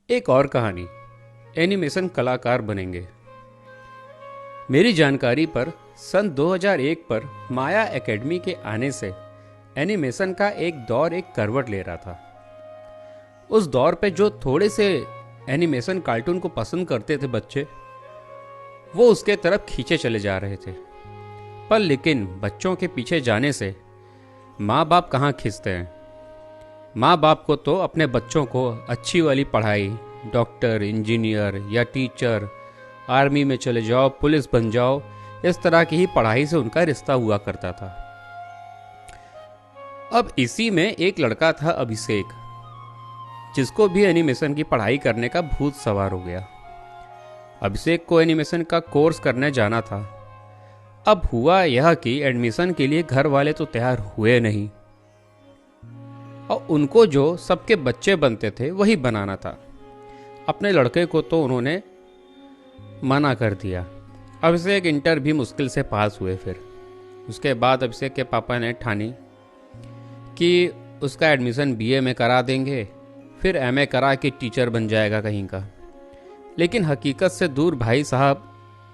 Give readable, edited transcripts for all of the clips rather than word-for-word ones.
एक और कहानी, एनिमेशन कलाकार बनेंगे। मेरी जानकारी पर सन 2001 पर माया एकेडमी के आने से एनिमेशन का एक दौर एक करवट ले रहा था। उस दौर पे जो थोड़े से एनिमेशन कार्टून को पसंद करते थे बच्चे, वो उसके तरफ खींचे चले जा रहे थे। पर लेकिन बच्चों के पीछे जाने से माँ बाप कहाँ खींचते हैं। माँ बाप को तो अपने बच्चों को अच्छी वाली पढ़ाई, डॉक्टर, इंजीनियर या टीचर, आर्मी में चले जाओ, पुलिस बन जाओ, इस तरह की ही पढ़ाई से उनका रिश्ता हुआ करता था। अब इसी में एक लड़का था अभिषेक, जिसको भी एनिमेशन की पढ़ाई करने का भूत सवार हो गया। अभिषेक को एनिमेशन का कोर्स करने जाना था। अब हुआ यह कि एडमिशन के लिए घर वाले तो तैयार हुए नहीं, और उनको जो सबके बच्चे बनते थे वही बनाना था। अपने लड़के को तो उन्होंने मना कर दिया। अभिषेक इंटर भी मुश्किल से पास हुए। फिर उसके बाद अभिषेक के पापा ने ठानी कि उसका एडमिशन बीए में करा देंगे, फिर एमए करा के टीचर बन जाएगा कहीं का। लेकिन हकीकत से दूर भाई साहब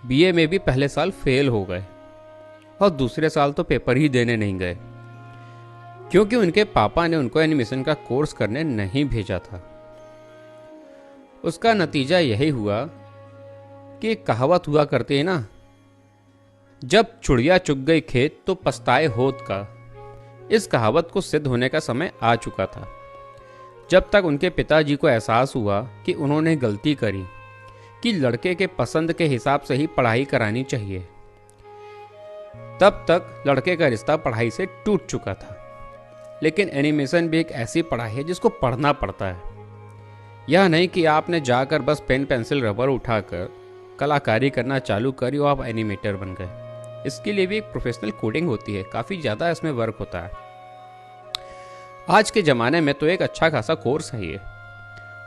बीए में भी पहले साल फेल हो गए और दूसरे साल तो पेपर ही देने नहीं गए, क्योंकि उनके पापा ने उनको एनिमेशन का कोर्स करने नहीं भेजा था। उसका नतीजा यही हुआ कि कहावत हुआ करती है ना, जब चुड़िया चुग गई खेत तो पछताए होत का। इस कहावत को सिद्ध होने का समय आ चुका था। जब तक उनके पिताजी को एहसास हुआ कि उन्होंने गलती करी कि लड़के के पसंद के हिसाब से ही पढ़ाई करानी चाहिए, तब तक लड़के का रिश्ता पढ़ाई से टूट चुका था। लेकिन एनिमेशन भी एक ऐसी पढ़ाई है जिसको पढ़ना पड़ता है। यह नहीं कि आपने जाकर बस पेन पेंसिल रबर उठाकर कलाकारी करना चालू करी और आप एनिमेटर बन गए। इसके लिए भी एक प्रोफेशनल कोडिंग होती है, काफ़ी ज़्यादा इसमें वर्क होता है। आज के ज़माने में तो एक अच्छा खासा कोर्स है ये,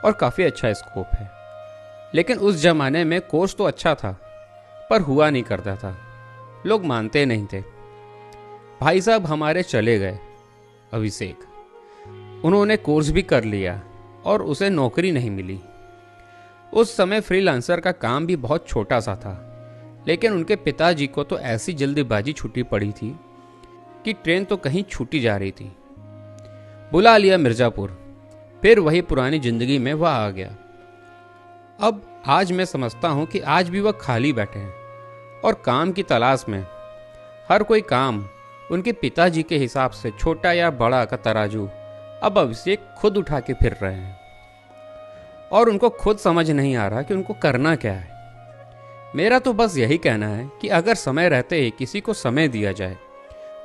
और काफ़ी अच्छा स्कोप है। लेकिन उस ज़माने में कोर्स तो अच्छा था, पर हुआ नहीं करता था, लोग मानते नहीं थे। भाई साहब हमारे चले गए अभिषेक, उन्होंने कोर्स भी कर लिया और उसे नौकरी नहीं मिली। उस समय फ्रीलांसर का काम भी बहुत छोटा सा था, लेकिन उनके पिताजी को तो ऐसी जल्दीबाजी छुट्टी पड़ी थी कि ट्रेन तो कहीं छूटी जा रही थी। बुला लिया मिर्ज़ापुर, फिर वही पुरानी जिंदगी में वह आ गया। अब आज मैं समझता हूँ कि आज भी वह खाली बैठे हैं और काम की तलाश में। हर कोई काम उनके पिताजी के हिसाब से, छोटा या बड़ा का तराजू अब अभिषेक खुद उठा के फिर रहे हैं, और उनको खुद समझ नहीं आ रहा कि उनको करना क्या है। मेरा तो बस यही कहना है कि अगर समय रहते ही किसी को समय दिया जाए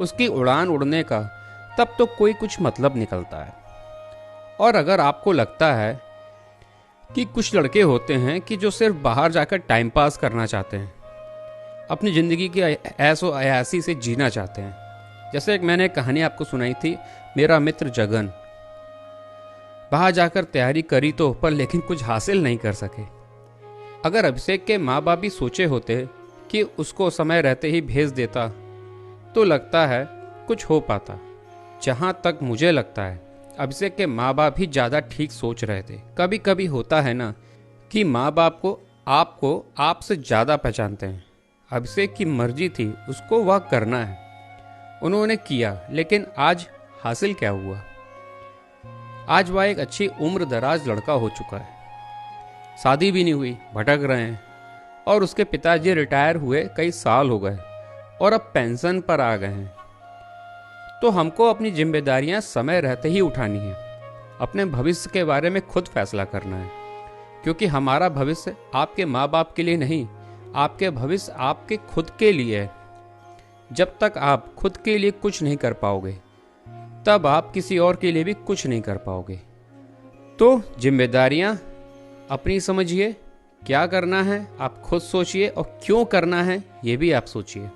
उसकी उड़ान उड़ने का, तब तो कोई कुछ मतलब निकलता है। और अगर आपको लगता है कि कुछ लड़के होते हैं कि जो सिर्फ बाहर जाकर टाइम पास करना चाहते हैं, अपनी ज़िंदगी की ऐसो अयासी से जीना चाहते हैं, जैसे एक मैंने कहानी आपको सुनाई थी, मेरा मित्र जगन। बाहर जाकर तैयारी करी तो, पर लेकिन कुछ हासिल नहीं कर सके। अगर अभिषेक के माँ बाप भी सोचे होते कि उसको समय रहते ही भेज देता, तो लगता है कुछ हो पाता। जहाँ तक मुझे लगता है अभिषेक के माँ बाप ही ज़्यादा ठीक सोच रहे थे। कभी कभी होता है ना कि माँ बाप को आपसे ज़्यादा पहचानते हैं। अभिषेक की मर्जी थी, उसको वह करना है, उन्होंने किया। लेकिन आज हासिल क्या हुआ? आज वह एक अच्छी उम्र दराज लड़का हो चुका है, शादी भी नहीं हुई, भटक रहे हैं, और उसके पिताजी रिटायर हुए कई साल हो गए और अब पेंशन पर आ गए हैं। तो हमको अपनी जिम्मेदारियां समय रहते ही उठानी है, अपने भविष्य के बारे में खुद फैसला करना है, क्योंकि हमारा भविष्य आपके माँ बाप के लिए नहीं, आपके भविष्य आपके खुद के लिए है। जब तक आप खुद के लिए कुछ नहीं कर पाओगे, तब आप किसी और के लिए भी कुछ नहीं कर पाओगे। तो जिम्मेदारियां अपनी समझिए, क्या करना है आप खुद सोचिए, और क्यों करना है ये भी आप सोचिए।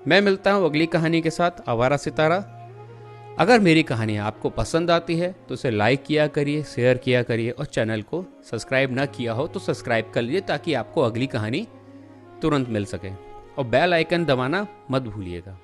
मैं मिलता हूँ अगली कहानी के साथ, आवारा सितारा। अगर मेरी कहानी आपको पसंद आती है तो इसे लाइक किया करिए, शेयर किया करिए, और चैनल को सब्सक्राइब ना किया हो तो सब्सक्राइब कर लीजिए, ताकि आपको अगली कहानी तुरंत मिल सके। और बेल आइकन दबाना मत भूलिएगा।